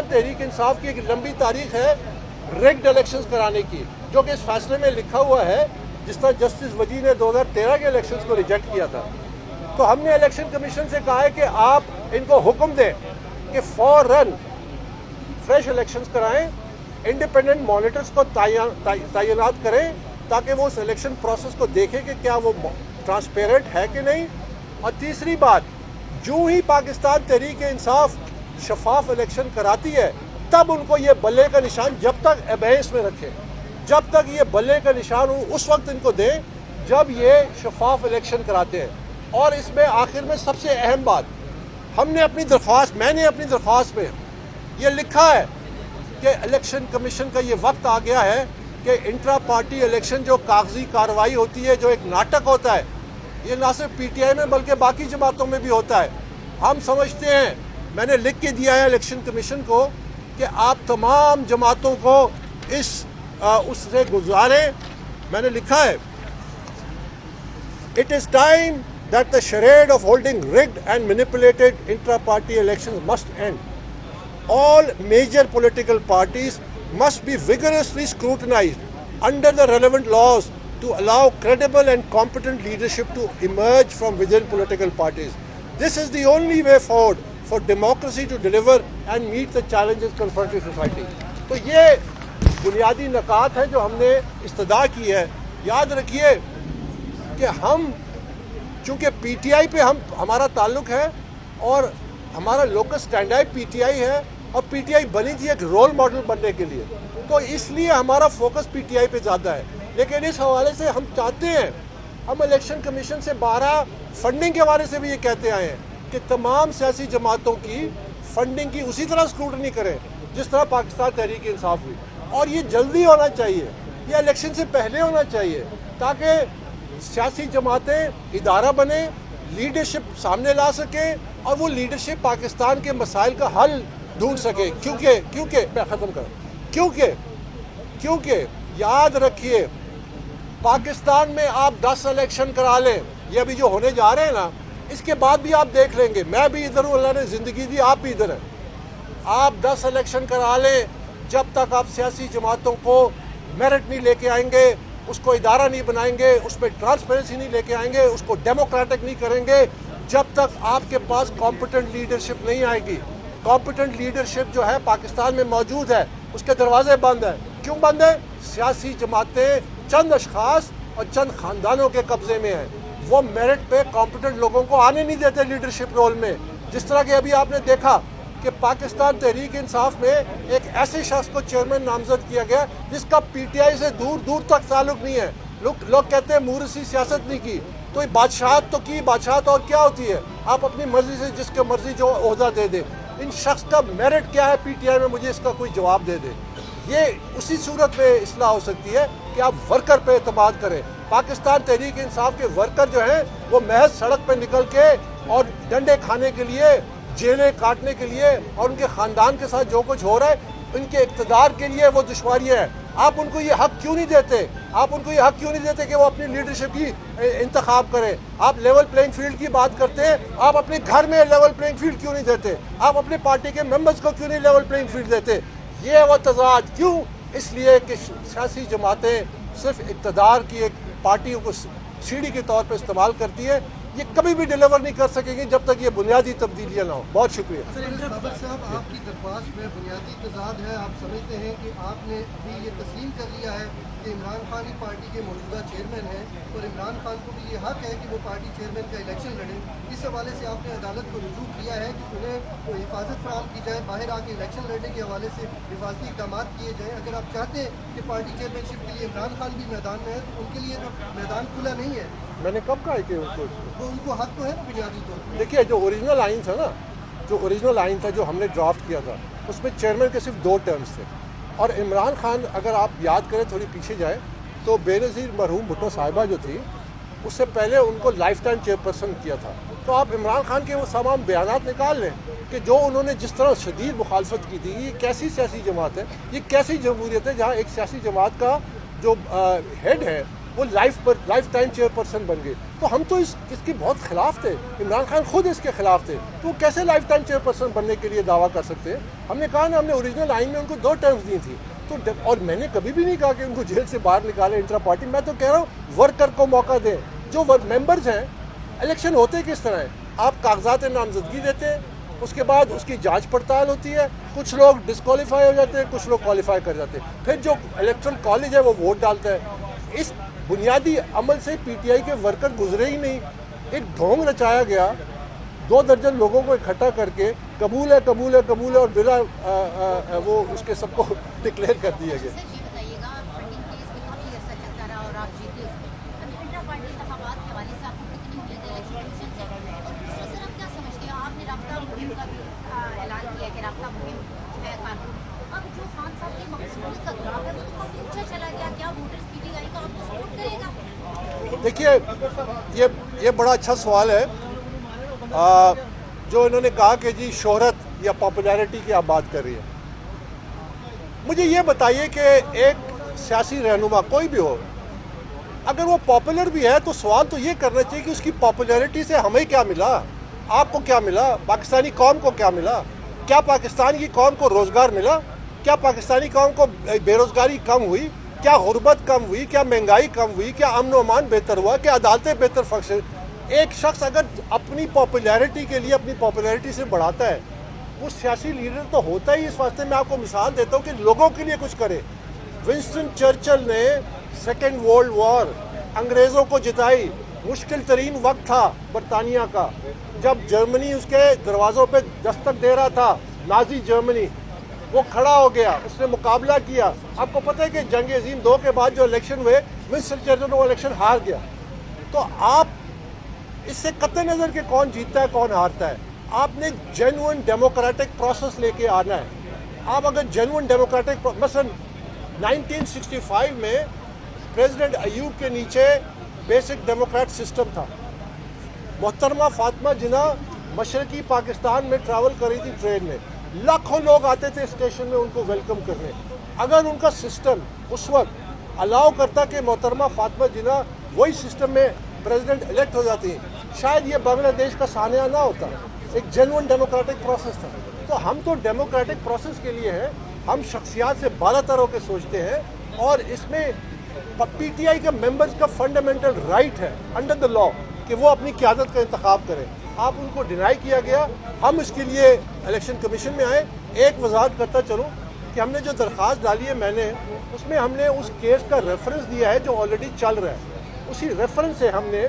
पाकिस्तान तहरीक इंसाफ की एक लंबी तारीख है रिग्ड इलेक्शंस कराने की, जो कि इस फैसले में लिखा हुआ है, जिस तरह जस्टिस वजी ने 2013 के इलेक्शंस को रिजेक्ट किया था। तो हमने इलेक्शन कमीशन से कहा है कि आप इनको हुक्म दें कि फौरन फ्रेश इलेक्शंस कराएं, इंडिपेंडेंट मॉनिटर्स को तैनात करें ताकि वो उस इलेक्शन प्रोसेस को देखें कि क्या वो ट्रांसपेरेंट है कि नहीं। और तीसरी बात, जो ही पाकिस्तान तहरीक इंसाफ शफाफ इलेक्शन कराती है तब उनको ये बल्ले का निशान जब तक अबेंस में रखें, जब तक ये बल्ले का निशान उस वक्त इनको दें जब ये शफाफ इलेक्शन कराते हैं। और इसमें आखिर में सबसे अहम बात, मैंने अपनी दरख्वास्त में ये लिखा है कि इलेक्शन कमीशन का ये वक्त आ गया है कि इंट्रा पार्टी इलेक्शन जो कागजी कार्रवाई होती है, जो एक नाटक होता है, ये ना सिर्फ पीटीआई में बल्कि बाकी जमातों में भी होता है। हम समझते हैं, मैंने लिख के दिया है इलेक्शन कमीशन को कि आप तमाम जमातों को उससे गुजारें। मैंने लिखा है, it is time that the charade of holding rigged and manipulated intra-party elections must end. All major political parties must be vigorously scrutinized under the relevant laws to allow credible and competent leadership to emerge from within political parties. This is the only way forward for democracy to deliver and meet the challenges confronting society. तो ये बुनियादी नकात है जो हमने इस्तदा की है। याद रखिए कि हम चूँकि पीटीआई पे हमारा ताल्लुक है और हमारा लोकल स्टैंड अप पीटीआई है और पीटीआई बनी थी एक रोल मॉडल बनने के लिए, तो इसलिए हमारा फोकस पीटीआई पे ज़्यादा है। लेकिन इस हवाले से हम चाहते हैं, हम इलेक्शन कमीशन से 12 फंडिंग के हवाले से भी ये कहते आए हैं कि तमाम सियासी जमातों की फंडिंग की उसी तरह स्क्रूटनी करें जिस तरह पाकिस्तान तहरीक इंसाफ हुई, और ये जल्दी होना चाहिए, ये इलेक्शन से पहले होना चाहिए ताकि सियासी जमातें इदारा बने, लीडरशिप सामने ला सके और वो लीडरशिप पाकिस्तान के मसाइल का हल ढूंढ सके। क्योंकि मैं ख़त्म कर क्योंकि याद रखिए, पाकिस्तान में आप 10 इलेक्शन करा लें, ये अभी जो होने जा रहे हैं ना, इसके बाद भी आप देख लेंगे, मैं भी इधर हूँ, अल्लाह ने ज़िंदगी दी, आप भी इधर हैं। आप 10 इलेक्शन करा लें, जब तक आप सियासी जमातों को मेरिट नहीं लेके आएंगे, उसको इदारा नहीं बनाएंगे, उसमें ट्रांसपेरेंसी नहीं लेके आएंगे, उसको डेमोक्रेटिक नहीं करेंगे, जब तक आपके पास कॉम्पिटेंट लीडरशिप नहीं आएगी। कॉम्पिटेंट लीडरशिप जो है पाकिस्तान में मौजूद है, उसके दरवाजे बंद है। क्यों बंद है? सियासी जमातें चंद अशखास और चंद ख़ानदानों के कब्ज़े में हैं। वो मेरिट पे कॉम्पिटेंट लोगों को आने नहीं देते लीडरशिप रोल में। जिस तरह के अभी आपने देखा कि पाकिस्तान तहरीक इंसाफ में एक ऐसे शख्स को चेयरमैन नामजद किया गया जिसका पीटीआई से दूर दूर तक ताल्लुक नहीं है। लोग कहते हैं मूरसी सियासत नहीं की, तो बादशाहत तो की, बादशाहत और क्या होती है? आप अपनी मर्जी से जिसके मर्जी जो ओहदा दे दे। इन शख्स का मेरिट क्या है पीटीआई में, मुझे इसका कोई जवाब दे दे। ये उसी सूरत में इस्लाह हो सकती है कि आप वर्कर पे एतमाद करें। पाकिस्तान तहरीक इंसाफ के वर्कर जो हैं वो महज सड़क पर निकल के और डंडे खाने के लिए, जेलें काटने के लिए और उनके ख़ानदान के साथ जो कुछ हो रहा है, उनके इक़्तिदार के लिए वो दुश्वारियाँ हैं। आप उनको ये हक़ क्यों नहीं देते? आप उनको ये हक़ क्यों नहीं देते कि वो अपनी लीडरशिप की इंतखाब करें? आप लेवल प्लेइंग फील्ड की बात करते हैं, आप अपने घर में लेवल प्लेइंग फील्ड क्यों नहीं देते? आप अपने पार्टी के मेंबर्स को क्यों नहीं लेवल प्लेइंग फील्ड देते? ये है वो तज़ाद। क्यों? इसलिए कि सियासी जमातें सिर्फ इक़्तिदार की एक पार्टियों को सीढ़ी के तौर पर इस्तेमाल करती है। ये कभी भी डिलीवर नहीं कर सकेंगे जब तक ये बुनियादी तब्दीलियाँ ना हो। बहुत शुक्रिया। बाबर साहब, आपकी दरख्वास्त में बुनियादी तजाद है। आप समझते हैं कि आपने अभी ये तस्लीम कर लिया है कि इमरान खान ही पार्टी के मौजूदा चेयरमैन हैं और इमरान खान को भी ये हक़ है कि वो पार्टी चेयरमैन का इलेक्शन लड़ें। इस हवाले से आपने अदालत को रुजू किया है कि उन्हें हिफाजत फराहम की जाए, बाहर आके इलेक्शन लड़ने के हवाले से हिफाजती इक़दाम किए जाएँ। अगर आप चाहते हैं कि पार्टी चेयरमैनशिप के लिए इमरान खान भी मैदान में है तो उनके लिए तो मैदान खुला नहीं है। मैंने कब कहा कि उनको हक़ तो है ना बुनियादी तौर पर। देखिए, जो ओरिजिनल आइन था ना, जो ओरिजिनल आइन था जो हमने ड्राफ्ट किया था, उसमें चेयरमैन के सिर्फ 2 टर्म्स थे। और इमरान खान, अगर आप याद करें, थोड़ी पीछे जाए तो बेनज़ीर मरहूम भुट्टो साहिबा जो थी, उससे पहले उनको लाइफ टाइम चेयरपर्सन किया था। तो आप इमरान खान के वो तमाम बयानात निकाल लें कि जो उन्होंने जिस तरह शदीद मुखालफत की थी। ये कैसी सियासी जमात है, ये कैसी जमहूरियत है जहाँ एक सियासी जमात का जो हेड है वो लाइफ टाइम चेयरपर्सन बन गए। तो हम तो इसके बहुत खिलाफ थे, इमरान खान खुद इसके खिलाफ थे, तो कैसे लाइफ टाइम चेयरपर्सन बनने के लिए दावा कर सकते हैं। हमने कहा ना, हमने ओरिजिनल आइन में उनको 2 टर्म्स दी थी, तो और मैंने कभी भी नहीं कहा कि उनको जेल से बाहर निकाले इंट्रा पार्टी। मैं तो कह रहा हूँ वर्कर को मौका दें। जो मेंबर्स हैं, इलेक्शन होते किस तरह है, आप कागजात नामजदगी देते हैं, उसके बाद उसकी जांच पड़ताल होती है, कुछ लोग डिस्क्वालीफाई हो जाते हैं, कुछ लोग क्वालिफाई कर जाते हैं, फिर जो इलेक्टोरल कॉलेज है वो वोट डालता है। इस बुनियादी अमल से पीटीआई के वर्कर गुजरे ही नहीं। एक ढोंग रचाया गया, 2 दर्जन लोगों को इकट्ठा करके कबूल है कबूल है कबूल है और बिना वो उसके सबको डिक्लेयर कर दिया गया। सर ये बताइएगा, फंडिंग केस में काफ़ी अर्सा चलता रहा और आप जीते उसमें, अभी इंट्रा पार्टी इंतखाबात के हवाले से आपको कितनी उम्मीद है इलेक्शन कमीशन से? और दूसरा सर, आप क्या समझते हैं, आपने राब्ता मुहिम का भी ऐलान किया है कि राब्ता मुहिम है कानून, अब जो खान साहब की मकसूद का ग्राफ है वो तो काफ़ी ऊँचा चला गया, क्या वोटर्स पीटीआई का आपको सपोर्ट करेगा? देखिए, ये बड़ा अच्छा सवाल है। जो इन्होंने कहा कि जी शोहरत या पॉपुलैरिटी की आप बात कर रही है, मुझे ये बताइए कि एक सियासी रहनुमा कोई भी हो, अगर वो पॉपुलर भी है तो सवाल तो ये करना चाहिए कि उसकी पॉपुलैरिटी से हमें क्या मिला, आपको क्या मिला, पाकिस्तानी कौम को क्या मिला, क्या पाकिस्तान की कौम को रोज़गार मिला, क्या पाकिस्तानी कौम को बेरोज़गारी कम हुई, क्या गुर्बत कम हुई, क्या महंगाई कम हुई, क्या अमन व अमान बेहतर हुआ, क्या अदालतें बेहतर फंक्शन। एक शख्स अगर अपनी पॉपुलैरिटी के लिए अपनी पॉपुलैरिटी से बढ़ाता है, वो सियासी लीडर तो होता ही। इस वास्ते मैं आपको मिसाल देता हूँ कि लोगों के लिए कुछ करे। विंस्टन चर्चिल ने सेकेंड वर्ल्ड वॉर अंग्रेज़ों को जिताई, मुश्किल तरीन वक्त था बरतानिया का, जब जर्मनी उसके दरवाज़ों पे दस्तक दे रहा था, नाजी जर्मनी, वो खड़ा हो गया, उसने मुकाबला किया। आपको पता है कि जंग अजीम 2 के बाद जो इलेक्शन हुए, विंस्टन चर्चिल वो इलेक्शन हार गया। तो आप इससे कतई नज़र के कौन जीतता है कौन हारता है, आपने जेन्युइन डेमोक्रेटिक प्रोसेस लेके आना है। आप अगर जेन्युइन डेमोक्रेटिक मसलन 1965 में प्रेसिडेंट अयूब के नीचे बेसिक डेमोक्रेट सिस्टम था। मोहतरमा फातिमा जिन्ना मशरकी पाकिस्तान में ट्रैवल कर रही थी ट्रेन में, लाखों लोग आते थे स्टेशन में उनको वेलकम करने। अगर उनका सिस्टम उस वक्त अलाउ करता कि मोहतरमा फातिमा जिन्ना वही सिस्टम में प्रेसिडेंट इलेक्ट हो जाती, शायद ये बांग्लादेश का सानिया ना होता। एक जेन्युइन डेमोक्रेटिक प्रोसेस था। तो हम तो डेमोक्रेटिक प्रोसेस के लिए हैं, हम शख्सियात से बालातर होकर सोचते हैं, और इसमें पीटीआई के मेंबर्स का फंडामेंटल राइट है अंडर द लॉ कि वो अपनी क़यादत का इंतखाब करें। आप उनको डिनाई किया गया। हम इसके लिए इलेक्शन कमीशन में आए। एक वजाहत करता चलूँ कि हमने जो दरख्वास्त डाली है, मैंने उसमें हमने उस केस का रेफरेंस दिया है जो ऑलरेडी चल रहा है, उसी रेफरेंस से हमने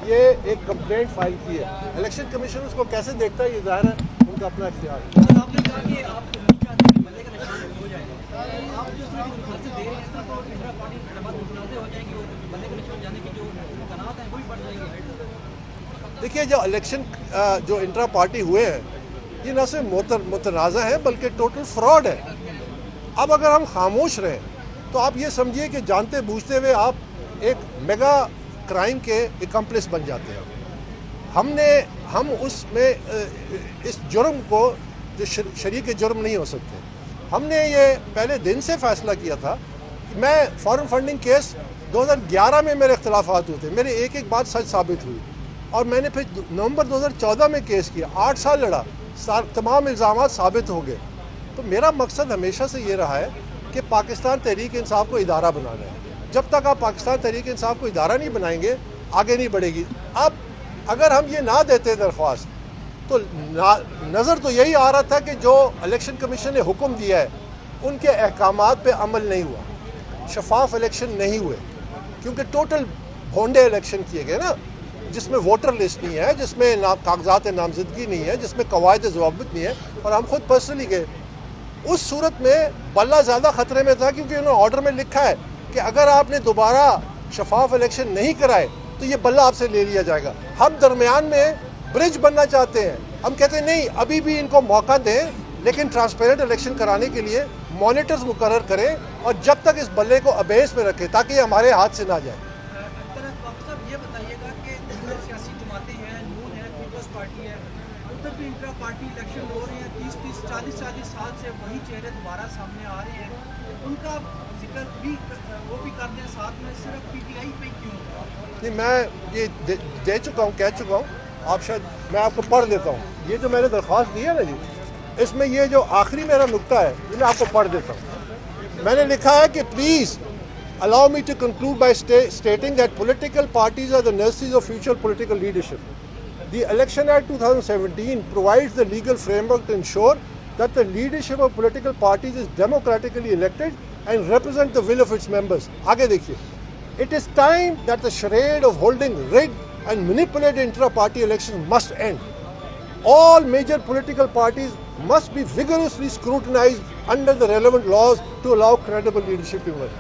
ये एक कंप्लेंट फाइल की है। इलेक्शन कमीशन उसको कैसे देखता है ये जाहिर है उनका अपना इख्तियार है। आपने कहा कि आप नहीं चाहते कि बल्ले का निशान हो जाए, आप जो खर्च दे रहे हैं तो इंदिरा पार्टी हैदराबाद मुतनाज़ हो जाएंगे, बल्ले का निशान जाने की जो तनाज़ है वो भी बढ़ जाएंगे। देखिए, जो इलेक्शन जो इंट्रा पार्टी हुए हैं, ये न सिर्फ मुतनाज़ा है बल्कि टोटल फ्रॉड है। अब अगर हम खामोश रहें तो आप ये समझिए कि जानते बूझते हुए आप एक मेगा क्राइम के एकम्प्लिस बन जाते हैं। हम उसमें इस जुर्म को जो शरीक जुर्म नहीं हो सकते, हमने ये पहले दिन से फैसला किया था कि मैं फॉरेन फंडिंग केस 2011 में मेरे इख्तलाफात हुए थे, मेरी एक एक बात सच साबित हुई, और मैंने फिर नवंबर 2014 में केस किया, 8 साल लड़ा, तमाम इल्ज़ामात साबित हो गए। तो मेरा मकसद हमेशा से ये रहा है कि पाकिस्तान तहरीक इंसाफ को इदारा बनाना है। जब तक आप पाकिस्तान तहरीक इंसाफ को इदारा नहीं बनाएंगे, आगे नहीं बढ़ेगी। अब अगर हम ये ना देते दरख्वास्त, तो नज़र तो यही आ रहा था कि जो इलेक्शन कमीशन ने हुक्म दिया है उनके अहकामात पे अमल नहीं हुआ, शफाफ इलेक्शन नहीं हुए, क्योंकि टोटल भोंडे इलेक्शन किए गए ना, जिसमें वोटर लिस्ट नहीं है, जिसमें कागजात नामजदगी नहीं है, जिसमें कवायद ज़वाबित नहीं है, और हम खुद पर्सनली गए। उस सूरत में बल्ला ज़्यादा ख़तरे में था, क्योंकि उन्होंने ऑर्डर में लिखा है कि अगर आपने दोबारा शफाफ इलेक्शन नहीं कराए तो ये बल्ला आपसे ले लिया जाएगा। हम दरमियान में ब्रिज बनना चाहते हैं। हम कहते हैं नहीं, अभी भी इनको मौका दें, लेकिन ट्रांसपेरेंट इलेक्शन कराने के लिए मॉनिटर्स मुकर्रर करें, और जब तक इस बल्ले को अबेस में रखें ताकि ये हमारे हाथ से ना जाए। ये बताइएगा कि सियासी जमातें हैं, नून है, पीपल्स पार्टी है, उधर भी इंट्रा पार्टी इलेक्शन हो रहे हैं, 30-30, 40-40 साल से वही चेहरे दोबारा सामने आ रहे हैं, उनका जिक्र भी वो भी करते हैं साथ में, सिर्फ पीटीआई पे क्यों? नहीं, मैं ये दे चुका हूँ, कह चुका हूँ। आप शायद मैं आपको पढ़ देता हूँ। ये जो मैंने दरख्वास्त दी है ना जी, इसमें ये जो आखिरी मेरा नुक्ता है ये मैं आपको पढ़ देता हूँ। मैंने लिखा है कि please allow me to conclude by stating that political parties are the nurseries of future political leadership. The Election Act 2017 provides the legal framework to ensure that the leadership of political parties is democratically elected and represent the will of its members. आगे देखिए, it is time that the charade of holding rigged and manipulated intra-party elections must end. All major political parties must be vigorously scrutinized under the relevant laws to allow credible leadership to emerge.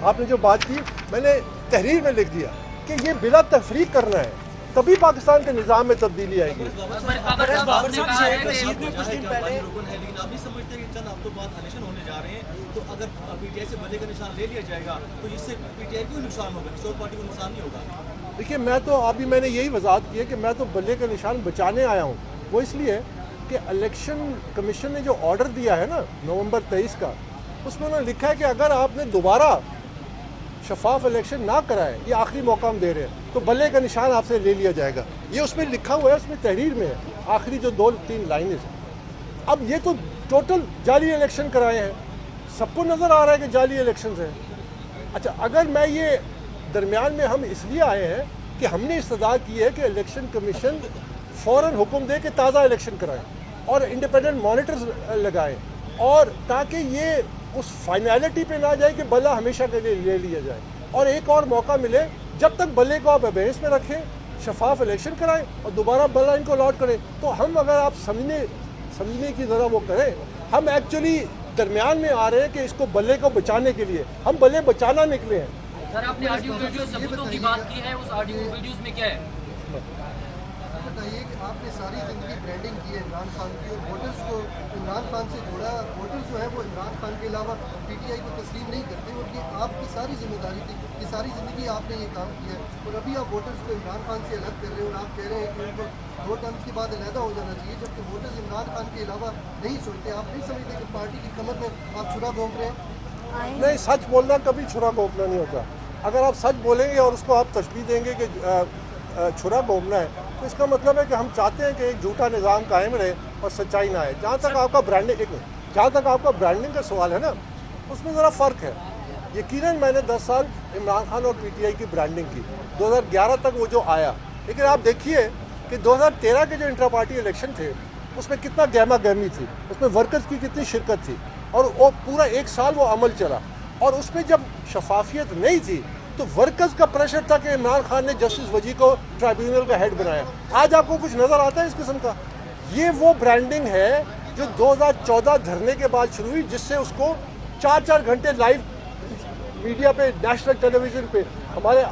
आपने जो बात की, मैंने तहरीर में लिख दिया कि ये बिला तफरीक करना है, तभी पाकिस्तान के निज़ाम में तब्दीली आएगी। बाबर साहब से रशीद ने कुछ दिन पहले लेकिन आप नहीं समझते कि चंद हफ्तों बाद इलेक्शन होने जा रहे हैं, तो अगर पीटीआई से बल्ले का निशान ले लिया जाएगा तो इससे पीटीआई को नुकसान होगा, किसी और पार्टी को नुकसान नहीं होगा। देखिए, मैं तो अभी मैंने यही वजाहत की है कि मैं तो बल्ले का निशान बचाने आया हूँ। वो इसलिए कि इलेक्शन कमीशन ने जो ऑर्डर दिया है ना नवंबर 23 का, उसमें उन्होंने लिखा है कि अगर आपने दोबारा शफाफ इलेक्शन ना कराए, ये आखिरी मौका हम दे रहे हैं, तो बल्ले का निशान आपसे ले लिया जाएगा। ये उसमें लिखा हुआ है, उसमें तहरीर में है, आखिरी जो 2-3 लाइनें हैं। अब ये तो टोटल जाली इलेक्शन कराए हैं, सबको नज़र आ रहा है कि जाली इलेक्शन हैं। अच्छा, अगर मैं ये दरमियान में हम इसलिए आए हैं कि हमने इस्तदा की है कि इलेक्शन कमीशन फ़ौरन हुक्म दे के ताज़ा इलेक्शन कराएं और इंडिपेंडेंट मॉनिटर्स लगाएं, और ताकि ये उस फाइनलिटी पे ना जाए कि बल्ला हमेशा के लिए ले लिया जाए, और एक और मौका मिले जब तक बल्ले को आप अबेंस में रखें, शफाफ इलेक्शन कराएं और दोबारा बल्ला इनको अलॉट करें। तो हम, अगर आप समझने की ज़रा वो करें, हम एक्चुअली दरमियान में आ रहे हैं कि इसको बल्ले को बचाने के लिए, हम बल्ले बचाना निकले हैं। सर, आपने ऑडियो वीडियो सबूतों की बात की है, उस ऑडियो वीडियोस में क्या है? बताइए कि आपने सारी ज़िंदगी ब्रांडिंग की है इमरान खान की, और वोटर्स को इमरान खान से जोड़ा। वोटर्स जो है वो इमरान खान के अलावा पीटीआई को तस्लीम नहीं करते, और ये आपकी सारी जिम्मेदारी थी, ये सारी ज़िंदगी आपने ये काम किया है, और अभी आप वोटर्स को इमरान खान से अलग कर रहे हैं और आप कह रहे हैं कि उनको 2 टर्म्स के बाद अलहदा हो जाना चाहिए, जबकि वोटर्स इमरान खान के अलावा नहीं सोचते। आप नहीं समझते कि पार्टी की कमर में आप छुरा घोंप रहे हैं? नहीं, सच बोलना कभी छुरा घोंपना नहीं होता। अगर आप सच बोलेंगे और उसको आप तशबीह देंगे कि छुरा घोंपना है, तो इसका मतलब है कि हम चाहते हैं कि एक झूठा निज़ाम कायम रहे और सच्चाई ना आए। जहाँ तक आपका ब्रांडिंग का सवाल है ना, उसमें ज़रा फ़र्क है। यकीनन मैंने 10 साल इमरान खान और पीटीआई की ब्रांडिंग की, 2011 तक वो जो आया, लेकिन आप देखिए कि 2013 के जो इंट्रा पार्टी इलेक्शन थे उसमें कितना गहमा गहमी थी, उसमें वर्कर्स की कितनी शिरकत थी, और वो पूरा 1 साल वो अमल चला, और उसमें जब शफाफियत नहीं थी तो वर्कर्स का प्रेशर था कि इमरान खान ने जस्टिस वजी को ट्राइब्यूनल का हेड बनाया। आज आपको कुछ नज़र आता है इस किस्म का? ये वो ब्रांडिंग है जो 2014 धरने के बाद शुरू हुई, जिससे उसको 4-4 घंटे लाइव मीडिया पे, नेशनल टेलीविज़न पे, हमारे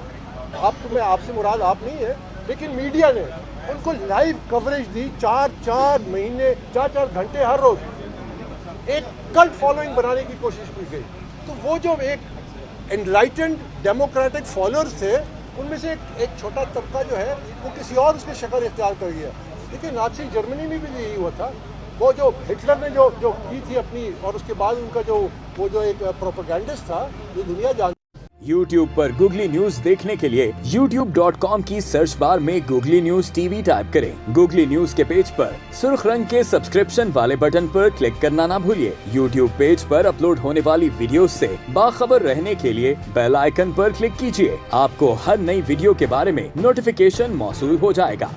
मैं आपसे मुराद आप नहीं है, लेकिन मीडिया ने उनको लाइव कवरेज दी, 4-4 महीने, 4-4 घंटे हर रोज़। एक कल्ट फॉलोइंग बनाने की कोशिश की गई। तो वो जो एक एनलाइटेंड डेमोक्रेटिक फॉलोअर्स थे, उनमें से एक छोटा तबका जो है वो किसी और उसकी शक्ल इख्तियार कर गया। देखिए, नाज़ी जर्मनी में भी यही हुआ था। वो जो हिटलर ने जो की थी अपनी, और उसके बाद उनका जो एक प्रोपेगेंडिस्ट था जो दुनिया जानती। YouTube पर गूगली न्यूज देखने के लिए youtube.com की सर्च बार में गूगली न्यूज टीवी टाइप करें। गूगली न्यूज के पेज पर सुर्ख रंग के सब्सक्रिप्शन वाले बटन पर क्लिक करना ना भूलिए। YouTube पेज पर अपलोड होने वाली वीडियो से बाखबर रहने के लिए बेल आइकन पर क्लिक कीजिए। आपको हर नई वीडियो के बारे में नोटिफिकेशन मौसूल हो जाएगा।